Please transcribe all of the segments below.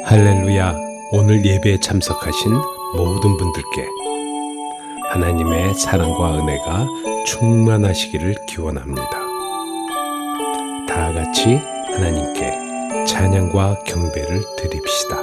할렐루야. 오늘 예배에 참석하신 모든 분들께 하나님의 사랑과 은혜가 충만하시기를 기원합니다. 다 같이 하나님께 찬양과 경배를 드립시다.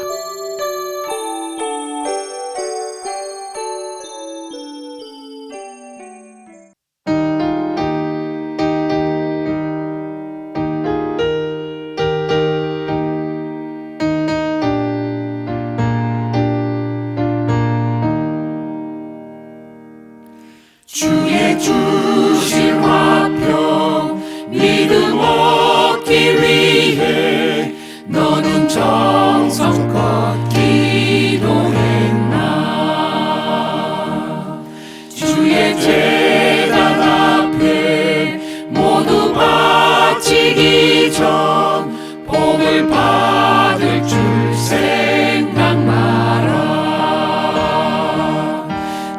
주의 주신 화평 믿음 얻기 위해 너는 정성껏 기도했나. 주의 제단 앞에 모두 바치기 전 복을 받을 줄 생각 마라.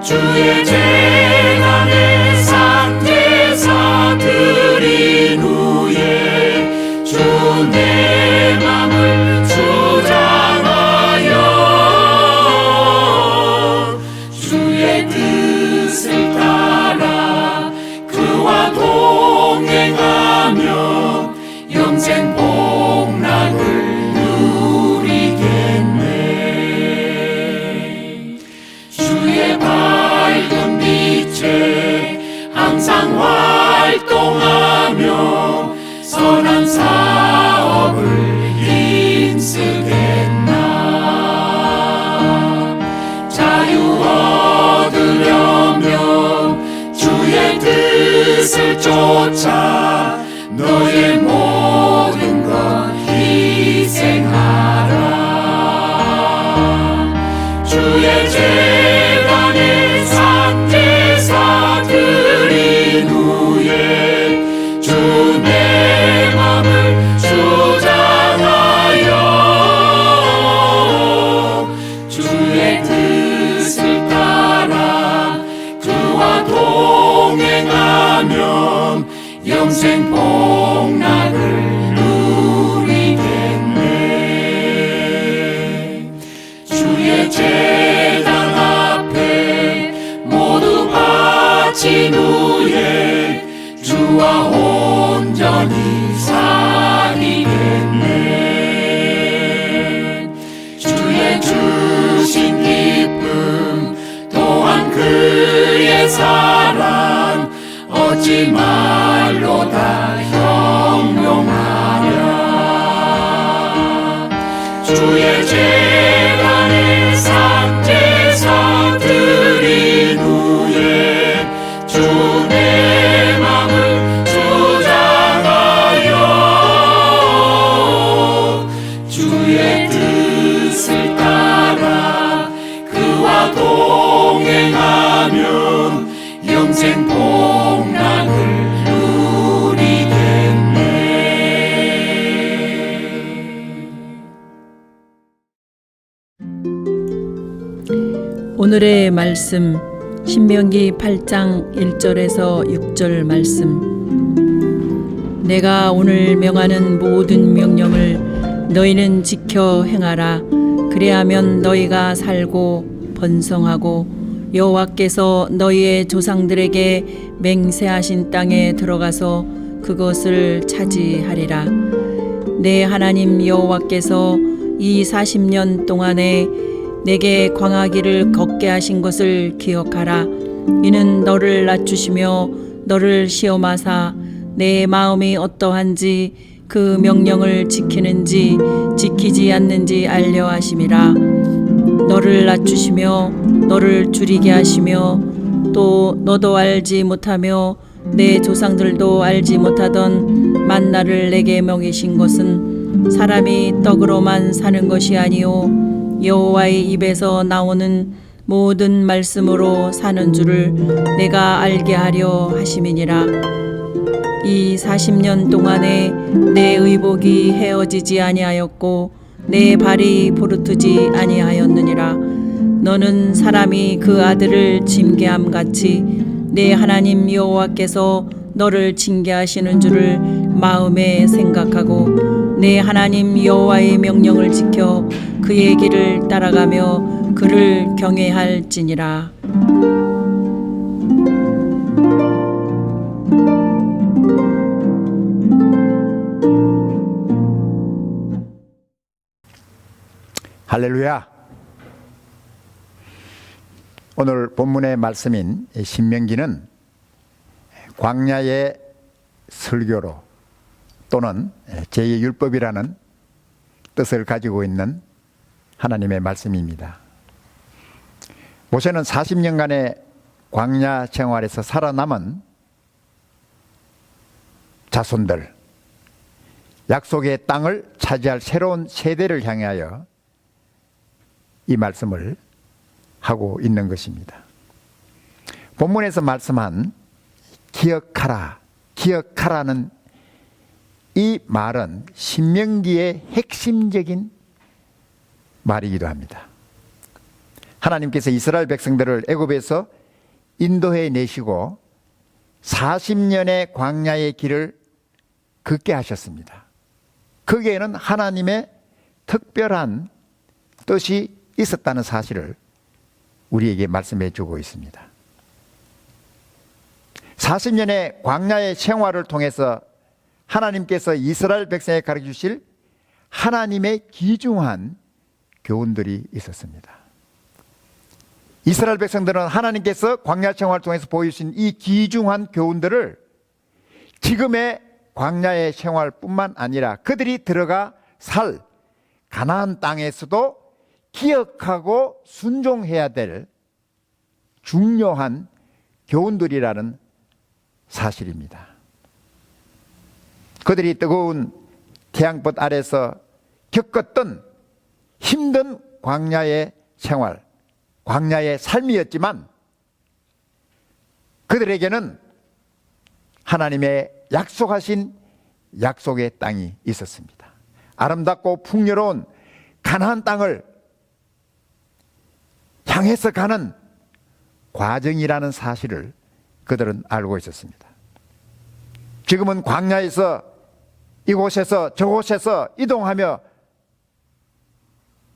주의 재단에 상제사 드린 후에 주 내 맘을 주장하여 주의 뜻을 따라 그와 동행하며 영생 복락을 누리겠네. 주의 밝은 빛에 항상 활동하며 선한 사업을 힘쓰겠나. 자유 얻으려면 주의 뜻을 쫓아 너의 모든 것 희생하라. 주의 재단에 상제사 드린 후에 주 내 맘을 주장하여 주의 뜻을 따라 그와 동행하면 영생 복락을 누리겠네. 주의 제단 앞에 모두 바친 후에 주와 온전히 살리겠네. 주의 주신 기쁨 또한 그의 사랑 어찌 말로 다 형용하랴. 주의 재단에 상제사 드린 후에 주 내 맘을 주장하여 주의 뜻을 따라 그와 동행하면 영생 복락을 누리겠네. 오늘의 말씀 신명기 8장 1절에서 6절 말씀. 내가 오늘 명하는 모든 명령을 너희는 지켜 행하라. 그리하면 너희가 살고 번성하고 여호와께서 너희의 조상들에게 맹세하신 땅에 들어가서 그것을 차지하리라. 내 하나님 여호와께서 이 40년 동안에 내게 광야길을 걷게 하신 것을 기억하라. 이는 너를 낮추시며 너를 시험하사 내 마음이 어떠한지 그 명령을 지키는지 지키지 않는지 알려 하심이라. 너를 낮추시며 너를 줄이게 하시며 또 너도 알지 못하며 내 조상들도 알지 못하던 만나를 내게 먹이신 것은 사람이 떡으로만 사는 것이 아니요 여호와의 입에서 나오는 모든 말씀으로 사는 줄을 내가 알게 하려 하심이니라. 이 40년 동안에 내 의복이 헤어지지 아니하였고 내 발이 부르트지 아니하였느니라. 너는 사람이 그 아들을 징계함 같이 내 하나님 여호와께서 너를 징계하시는 줄을 마음에 생각하고 내 하나님 여호와의 명령을 지켜 그의 길을 따라가며 그를 경외할지니라. 할렐루야. 오늘 본문의 말씀인 신명기는 광야의 설교로 또는 제2의 율법이라는 뜻을 가지고 있는 하나님의 말씀입니다. 모세는 40년간의 광야 생활에서 살아남은 자손들, 약속의 땅을 차지할 새로운 세대를 향하여 이 말씀을 하고 있는 것입니다. 본문에서 말씀한 기억하라는 이 말은 신명기의 핵심적인 말이기도 합니다. 하나님께서 이스라엘 백성들을 애굽에서 인도해 내시고 40년의 광야의 길을 걷게 하셨습니다. 거기에는 하나님의 특별한 뜻이 있었다는 사실을 우리에게 말씀해 주고 있습니다. 40년의 광야의 생활을 통해서 하나님께서 이스라엘 백성에게 가르쳐 주실 하나님의 귀중한 교훈들이 있었습니다. 이스라엘 백성들은 하나님께서 광야 생활을 통해서 보여주신 이 귀중한 교훈들을 지금의 광야의 생활뿐만 아니라 그들이 들어가 살 가나안 땅에서도 기억하고 순종해야 될 중요한 교훈들이라는 사실입니다. 그들이 뜨거운 태양볕 아래서 겪었던 힘든 광야의 생활, 광야의 삶이었지만 그들에게는 하나님의 약속하신 약속의 땅이 있었습니다. 아름답고 풍요로운 가나안 땅을 향해서 가는 과정이라는 사실을 그들은 알고 있었습니다. 지금은 광야에서 이곳에서 저곳에서 이동하며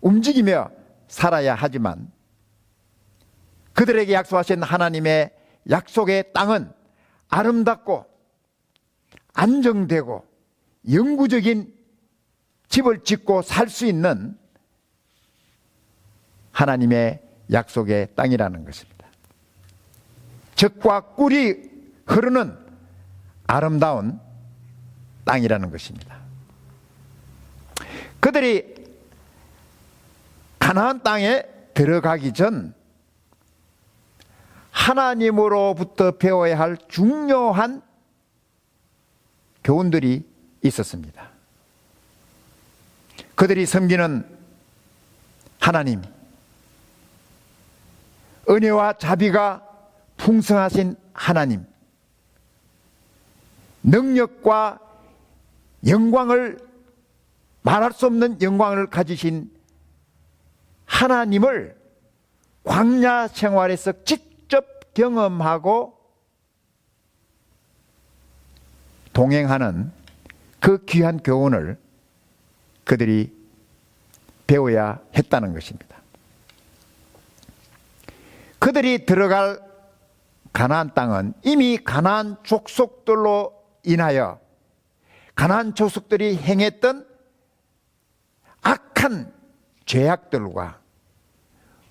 움직이며 살아야 하지만 그들에게 약속하신 하나님의 약속의 땅은 아름답고 안정되고 영구적인 집을 짓고 살 수 있는 하나님의 약속의 땅이라는 것입니다. 젖과 꿀이 흐르는 아름다운 땅이라는 것입니다. 그들이 가나안 땅에 들어가기 전 하나님으로부터 배워야 할 중요한 교훈들이 있었습니다. 그들이 섬기는 하나님, 은혜와 자비가 풍성하신 하나님, 능력과 영광을 말할 수 없는 영광을 가지신 하나님을 광야 생활에서 직접 경험하고 동행하는 그 귀한 교훈을 그들이 배워야 했다는 것입니다. 그들이 들어갈 가나안 땅은 이미 가나안 족속들로 인하여 가나안 족속들이 행했던 악한 죄악들과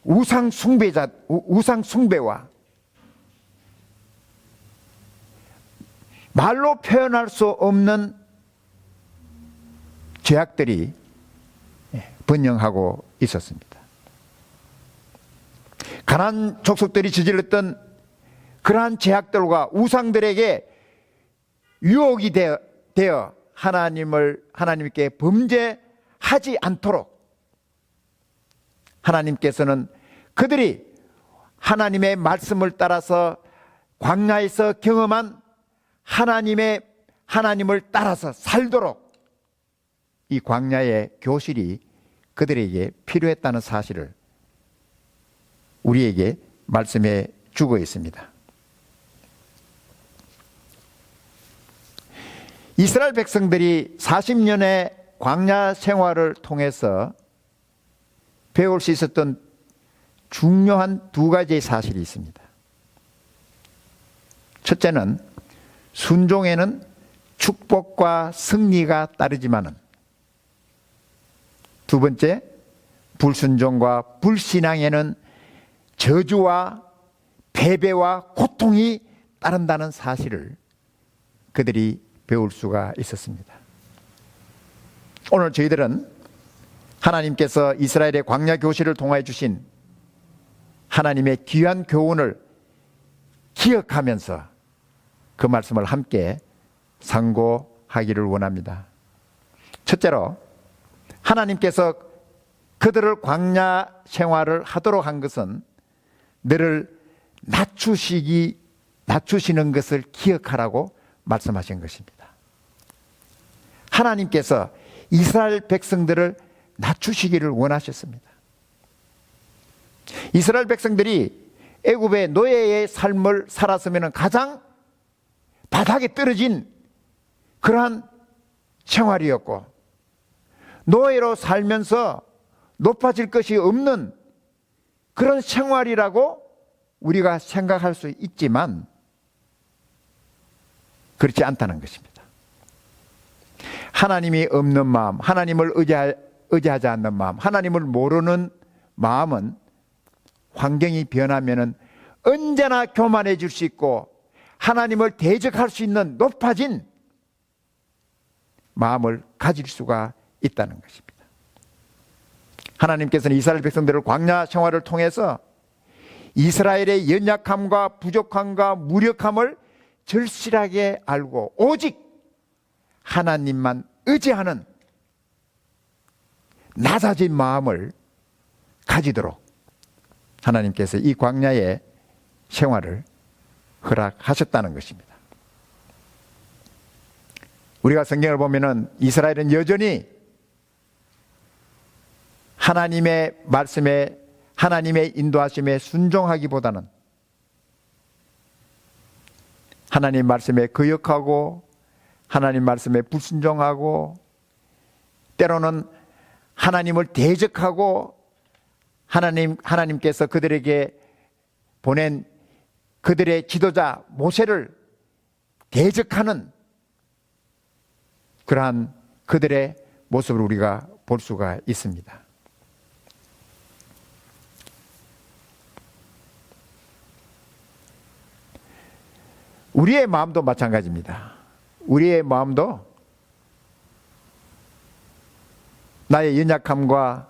우상 숭배와 말로 표현할 수 없는 죄악들이 번영하고 있었습니다. 가나안 족속들이 저질렀던 그러한 죄악들과 우상들에게 유혹이 되어 하나님께 범죄하지 않도록 하나님께서는 그들이 하나님의 말씀을 따라서 광야에서 경험한 하나님을 따라서 살도록 이 광야의 교실이 그들에게 필요했다는 사실을 우리에게 말씀해 주고 있습니다. 이스라엘 백성들이 40년의 광야 생활을 통해서 배울 수 있었던 중요한 두 가지의 사실이 있습니다. 첫째는 순종에는 축복과 승리가 따르지만은, 두 번째, 불순종과 불신앙에는 저주와 패배와 고통이 따른다는 사실을 그들이 배울 수가 있었습니다. 오늘 저희들은 하나님께서 이스라엘의 광야 교실을 통하여 주신 하나님의 귀한 교훈을 기억하면서 그 말씀을 함께 상고하기를 원합니다. 첫째로, 하나님께서 그들을 광야 생활을 하도록 한 것은 너를 낮추시는 것을 기억하라고 말씀하신 것입니다. 하나님께서 이스라엘 백성들을 낮추시기를 원하셨습니다. 이스라엘 백성들이 애굽의 노예의 삶을 살았으면 가장 바닥에 떨어진 그러한 생활이었고, 노예로 살면서 높아질 것이 없는 그런 생활이라고 우리가 생각할 수 있지만 그렇지 않다는 것입니다. 하나님이 없는 마음, 하나님을 의지하지 않는 마음, 하나님을 모르는 마음은 환경이 변하면은 언제나 교만해질 수 있고 하나님을 대적할 수 있는 높아진 마음을 가질 수가 있다는 것입니다. 하나님께서는 이스라엘 백성들을 광야 생활을 통해서 이스라엘의 연약함과 부족함과 무력함을 절실하게 알고 오직 하나님만 의지하는 낮아진 마음을 가지도록 하나님께서 이 광야의 생활을 허락하셨다는 것입니다. 우리가 성경을 보면은 이스라엘은 여전히 하나님의 말씀에, 하나님의 인도하심에 순종하기보다는 하나님 말씀에 거역하고 하나님 말씀에 불순종하고 때로는 하나님을 대적하고 하나님께서 그들에게 보낸 그들의 지도자 모세를 대적하는 그러한 그들의 모습을 우리가 볼 수가 있습니다. 우리의 마음도 마찬가지입니다. 우리의 마음도 나의 연약함과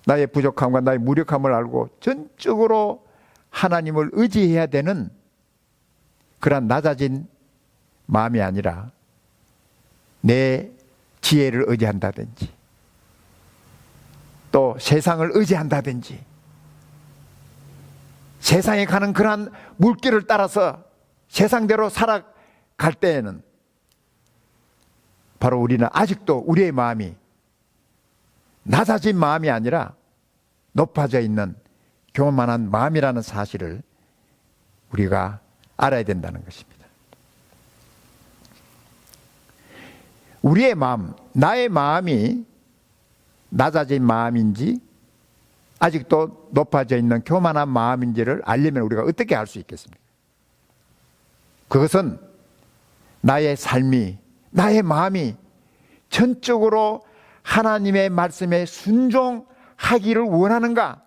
나의 부족함과 나의 무력함을 알고 전적으로 하나님을 의지해야 되는 그런 낮아진 마음이 아니라 내 지혜를 의지한다든지 또 세상을 의지한다든지 세상에 가는 그러한 물길을 따라서 세상대로 살아갈 때에는 바로 우리는 아직도 우리의 마음이 낮아진 마음이 아니라 높아져 있는 교만한 마음이라는 사실을 우리가 알아야 된다는 것입니다. 우리의 마음, 나의 마음이 낮아진 마음인지 아직도 높아져 있는 교만한 마음인지를 알려면 우리가 어떻게 알 수 있겠습니까? 그것은 나의 삶이, 나의 마음이 전적으로 하나님의 말씀에 순종하기를 원하는가?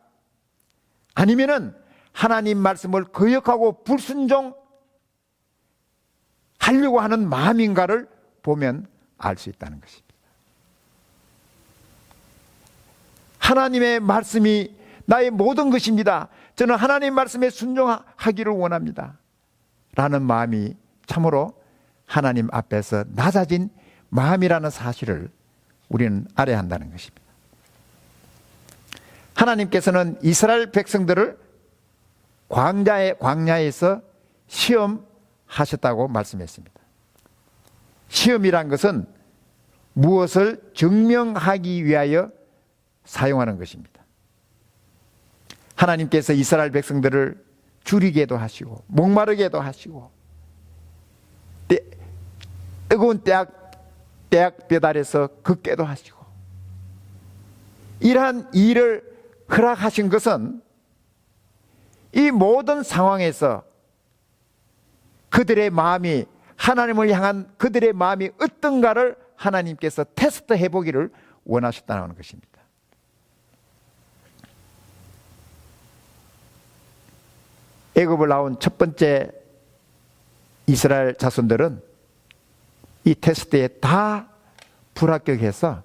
아니면은 하나님 말씀을 거역하고 불순종하려고 하는 마음인가를 보면 알 수 있다는 것입니다. 하나님의 말씀이 나의 모든 것입니다. 저는 하나님 말씀에 순종하기를 원합니다. 라는 마음이 참으로 하나님 앞에서 낮아진 마음이라는 사실을 우리는 알아야 한다는 것입니다. 하나님께서는 이스라엘 백성들을 광야에서 시험하셨다고 말씀했습니다. 시험이란 것은 무엇을 증명하기 위하여 사용하는 것입니다. 하나님께서 이스라엘 백성들을 줄이게도 하시고 목마르게도 하시고 뜨거운 떼약볕 아래서 걷게도 하시고 이러한 일을 허락하신 것은 이 모든 상황에서 그들의 마음이 하나님을 향한 그들의 마음이 어떤가를 하나님께서 테스트해 보기를 원하셨다는 것입니다. 애굽을 나온 첫 번째 이스라엘 자손들은 이 테스트에 다 불합격해서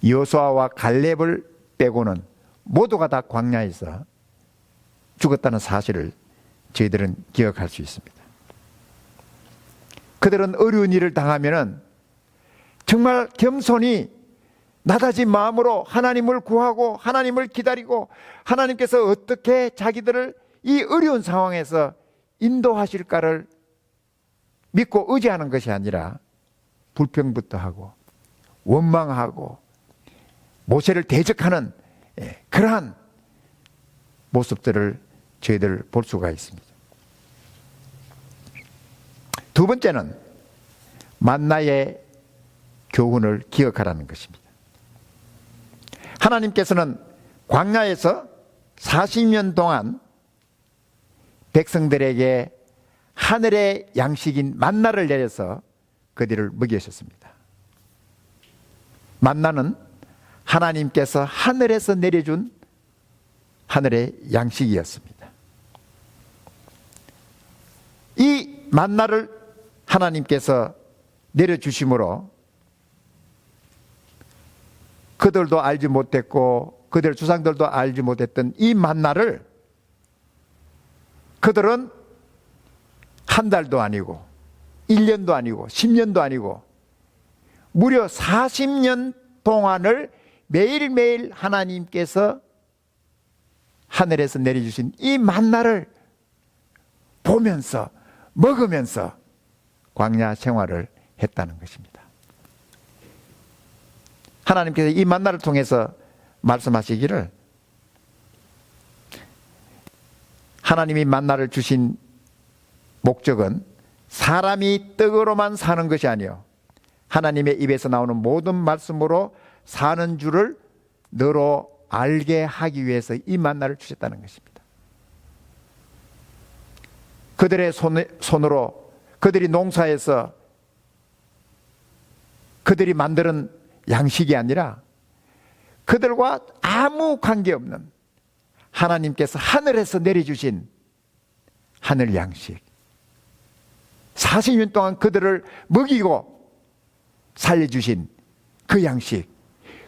여호수아와 갈렙을 빼고는 모두가 다 광야에서 죽었다는 사실을 저희들은 기억할 수 있습니다. 그들은 어려운 일을 당하면은 정말 겸손히 나다진 마음으로 하나님을 구하고 하나님을 기다리고 하나님께서 어떻게 자기들을 이 어려운 상황에서 인도하실까를 믿고 의지하는 것이 아니라 불평부터 하고 원망하고 모세를 대적하는 그러한 모습들을 저희들 볼 수가 있습니다. 두 번째는 만나의 교훈을 기억하라는 것입니다. 하나님께서는 광야에서 40년 동안 백성들에게 하늘의 양식인 만나를 내려서 그들을 먹이셨습니다. 만나는 하나님께서 하늘에서 내려준 하늘의 양식이었습니다. 이 만나를 하나님께서 내려주심으로 그들도 알지 못했고 그들 조상들도 알지 못했던 이 만나를 그들은 한 달도 아니고 1년도 아니고 10년도 아니고 무려 40년 동안을 매일매일 하나님께서 하늘에서 내려주신 이 만나를 보면서 먹으면서 광야 생활을 했다는 것입니다. 하나님께서 이 만나를 통해서 말씀하시기를 하나님이 만나를 주신 목적은 사람이 떡으로만 사는 것이 아니요 하나님의 입에서 나오는 모든 말씀으로 사는 줄을 너로 알게 하기 위해서 이 만나를 주셨다는 것입니다. 그들의 손으로 그들이 농사에서 그들이 만드는 양식이 아니라 그들과 아무 관계없는 하나님께서 하늘에서 내려주신 하늘 양식 40년 동안 그들을 먹이고 살려주신 그 양식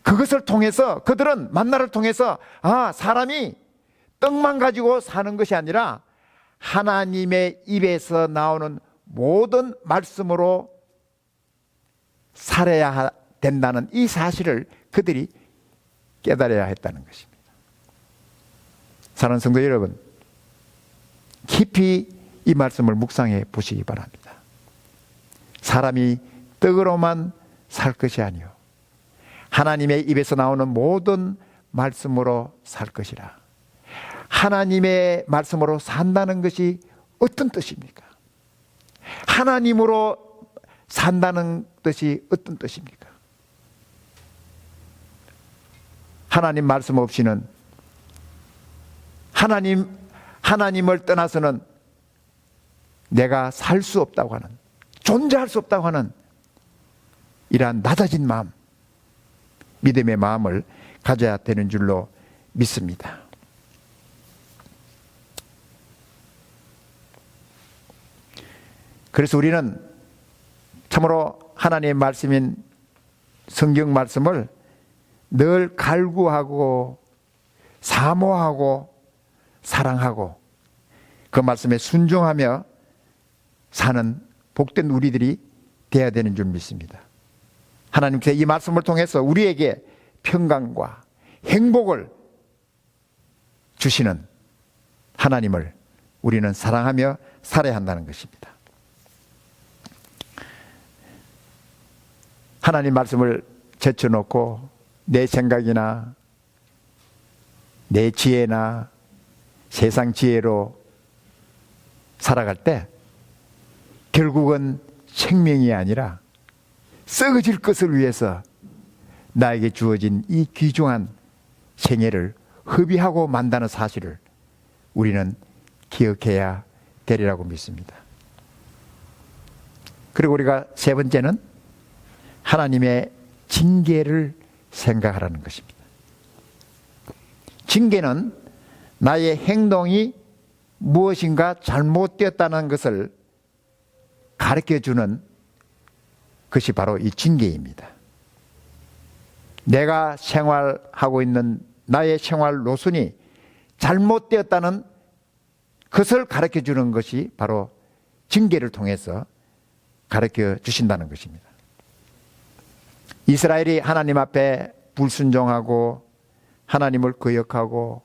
그것을 통해서 그들은 만나를 통해서 사람이 떡만 가지고 사는 것이 아니라 하나님의 입에서 나오는 모든 말씀으로 살아야 된다는 이 사실을 그들이 깨달아야 했다는 것입니다. 사랑하는 성도 여러분, 깊이 이 말씀을 묵상해 보시기 바랍니다. 사람이 떡으로만 살 것이 아니요 하나님의 입에서 나오는 모든 말씀으로 살 것이라. 하나님의 말씀으로 산다는 것이 어떤 뜻입니까? 하나님으로 산다는 뜻이 어떤 뜻입니까? 하나님 말씀 없이는 하나님을 떠나서는 내가 살 수 없다고 하는, 존재할 수 없다고 하는 이러한 낮아진 마음, 믿음의 마음을 가져야 되는 줄로 믿습니다. 그래서 우리는 참으로 하나님의 말씀인 성경 말씀을 늘 갈구하고 사모하고 사랑하고 그 말씀에 순종하며 사는 복된 우리들이 되어야 되는 줄 믿습니다. 하나님께서 이 말씀을 통해서 우리에게 평강과 행복을 주시는 하나님을 우리는 사랑하며 살아야 한다는 것입니다. 하나님 말씀을 제쳐놓고 내 생각이나 내 지혜나 세상 지혜로 살아갈 때 결국은 생명이 아니라 썩어질 것을 위해서 나에게 주어진 이 귀중한 생애를 허비하고 만다는 사실을 우리는 기억해야 되리라고 믿습니다. 그리고 우리가 세 번째는 하나님의 징계를 생각하라는 것입니다. 징계는 나의 행동이 무엇인가 잘못되었다는 것을 가르쳐주는 것이 바로 이 징계입니다. 내가 생활하고 있는 나의 생활 노선이 잘못되었다는 것을 가르쳐주는 것이 바로 징계를 통해서 가르쳐 주신다는 것입니다. 이스라엘이 하나님 앞에 불순종하고 하나님을 거역하고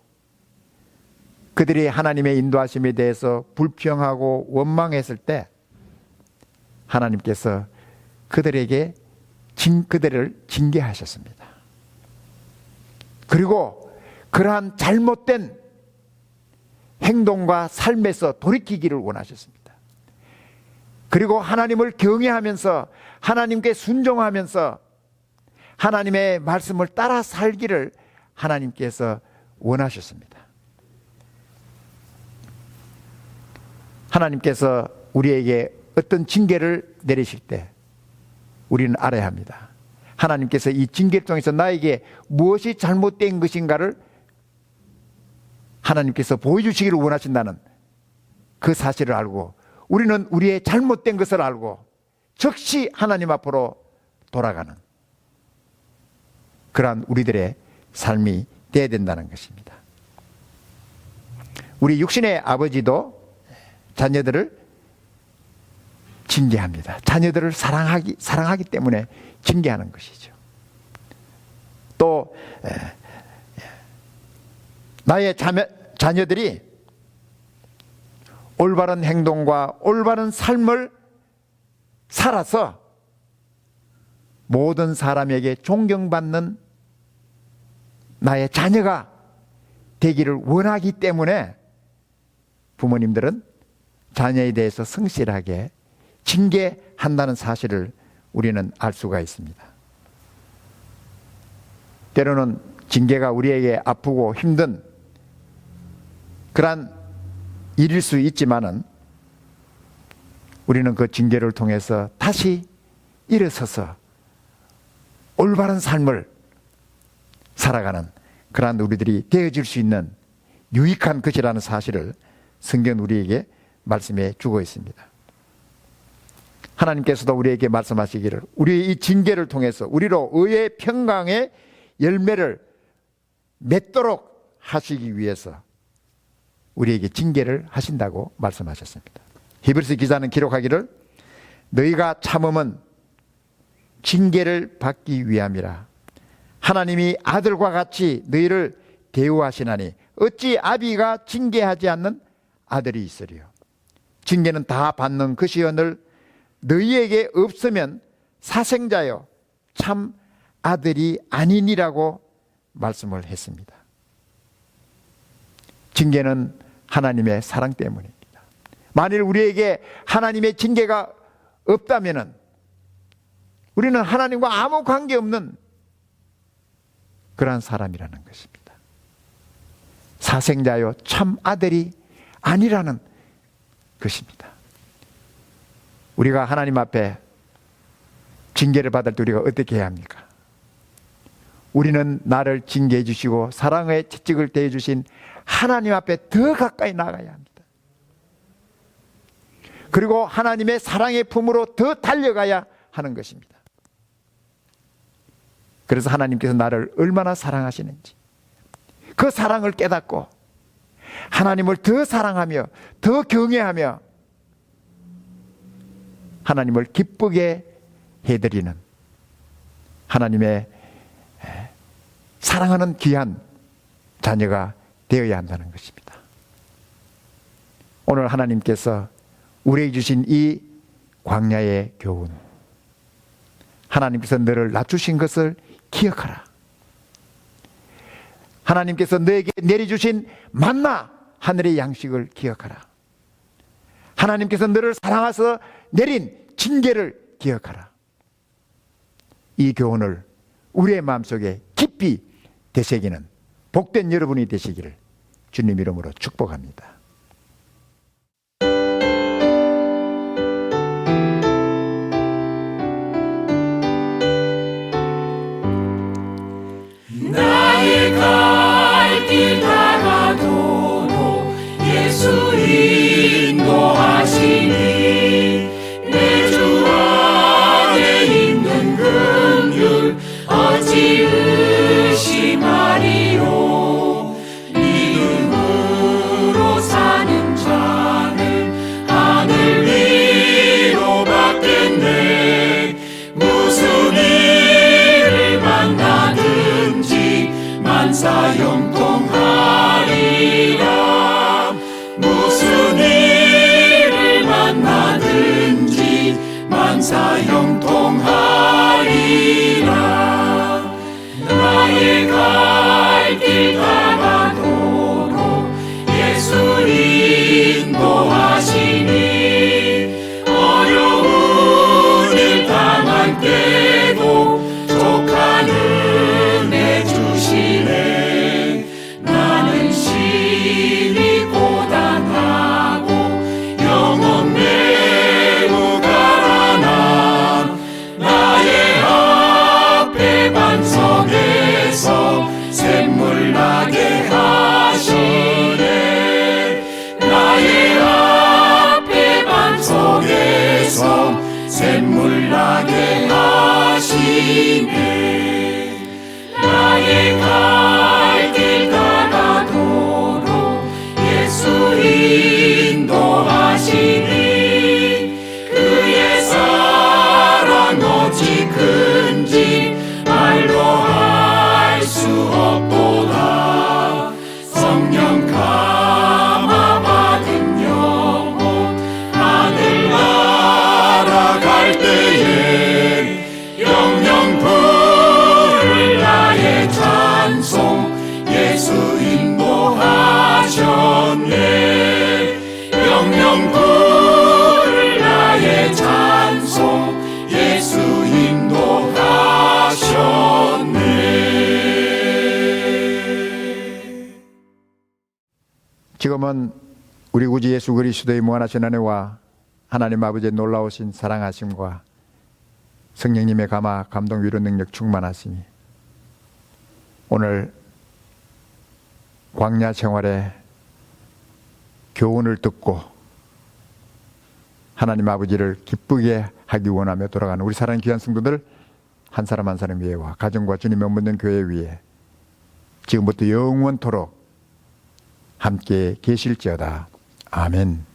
그들이 하나님의 인도하심에 대해서 불평하고 원망했을 때 하나님께서 그들을 징계하셨습니다. 그리고 그러한 잘못된 행동과 삶에서 돌이키기를 원하셨습니다. 그리고 하나님을 경외하면서 하나님께 순종하면서 하나님의 말씀을 따라 살기를 하나님께서 원하셨습니다. 하나님께서 우리에게 어떤 징계를 내리실 때 우리는 알아야 합니다. 하나님께서 이 징계를 통해서 나에게 무엇이 잘못된 것인가를 하나님께서 보여주시기를 원하신다는 그 사실을 알고 우리는 우리의 잘못된 것을 알고 즉시 하나님 앞으로 돌아가는 그러한 우리들의 삶이 되어야 된다는 것입니다. 우리 육신의 아버지도 자녀들을 징계합니다. 자녀들을 사랑하기 때문에 징계하는 것이죠. 또 나의 자녀들이 올바른 행동과 올바른 삶을 살아서 모든 사람에게 존경받는 나의 자녀가 되기를 원하기 때문에 부모님들은 자녀에 대해서 성실하게 징계한다는 사실을 우리는 알 수가 있습니다. 때로는 징계가 우리에게 아프고 힘든 그러한 일일 수 있지만은 우리는 그 징계를 통해서 다시 일어서서 올바른 삶을 살아가는 그러한 우리들이 되어질 수 있는 유익한 것이라는 사실을 성경은 우리에게 말씀해 주고 있습니다. 하나님께서도 우리에게 말씀하시기를 우리의 이 징계를 통해서 우리로 의의 평강의 열매를 맺도록 하시기 위해서 우리에게 징계를 하신다고 말씀하셨습니다. 히브리서 기자는 기록하기를 너희가 참음은 징계를 받기 위함이라. 하나님이 아들과 같이 너희를 대우하시나니 어찌 아비가 징계하지 않는 아들이 있으리요. 징계는 다 받는 것이오늘 너희에게 없으면 사생자여 참 아들이 아니니라고 말씀을 했습니다. 징계는 하나님의 사랑 때문입니다. 만일 우리에게 하나님의 징계가 없다면 우리는 하나님과 아무 관계없는 그러한 사람이라는 것입니다. 사생자요 참 아들이 아니라는 것입니다. 우리가 하나님 앞에 징계를 받을 때 우리가 어떻게 해야 합니까? 우리는 나를 징계해 주시고 사랑의 채찍을 대해 주신 하나님 앞에 더 가까이 나가야 합니다. 그리고 하나님의 사랑의 품으로 더 달려가야 하는 것입니다. 그래서 하나님께서 나를 얼마나 사랑하시는지 그 사랑을 깨닫고 하나님을 더 사랑하며 더 경외하며 하나님을 기쁘게 해드리는 하나님의 사랑하는 귀한 자녀가 되어야 한다는 것입니다. 오늘 하나님께서 우리에게 주신 이 광야의 교훈, 하나님께서 너를 낮추신 것을 기억하라. 하나님께서 너에게 내려주신 만나 하늘의 양식을 기억하라. 하나님께서 너를 사랑하셔서 내린 징계를 기억하라. 이 교훈을 우리의 마음속에 깊이 되새기는 복된 여러분이 되시기를 주님 이름으로 축복합니다. 나의 갈 길 따라도록 예수 인도하시니 내 주 안에 있는 긍휼 어찌 의심하리요. 믿음으로 사는 자는 하늘 위로 받겠네. 무슨 일을 만나든지 만사 형통하리라. 무슨 일을 만나든지 만사 형통하리라. 나의 갈 길 따라도록 예수 인도하시니 어려운 일 당할 때도 족한 은혜 주시네. 나는 심히 고단하고 영혼 매우 가난한 나의 앞에 반석에서 샘물 나게 하시네. 나의 앞에 반석에서 샘물 나게 하시네. 나의 갈 길 따라도록 예수 인도하시니 그의 사랑 어찌 큰지 말로 할 수 없도다. 성령 감화 받은 영혼 하늘 날아갈 때에 영영 부를 나의 찬송 예수 인도하셨네. 영영 부를 나의 찬송 예수 인도하셨네. 지금은 우리 구주 예수 그리스도의 무한하신 은혜와 하나님 아버지의 놀라우신 사랑하심과 성령님의 감화, 감동, 위로 능력 충만하시니 오늘 광야 생활에 교훈을 듣고 하나님 아버지를 기쁘게 하기 원하며 돌아가는 우리 사랑하는 귀한 성도들 한 사람 한 사람 위에와 가정과 주님의 묻는 교회 위에 지금부터 영원토록 함께 계실지어다. 아멘.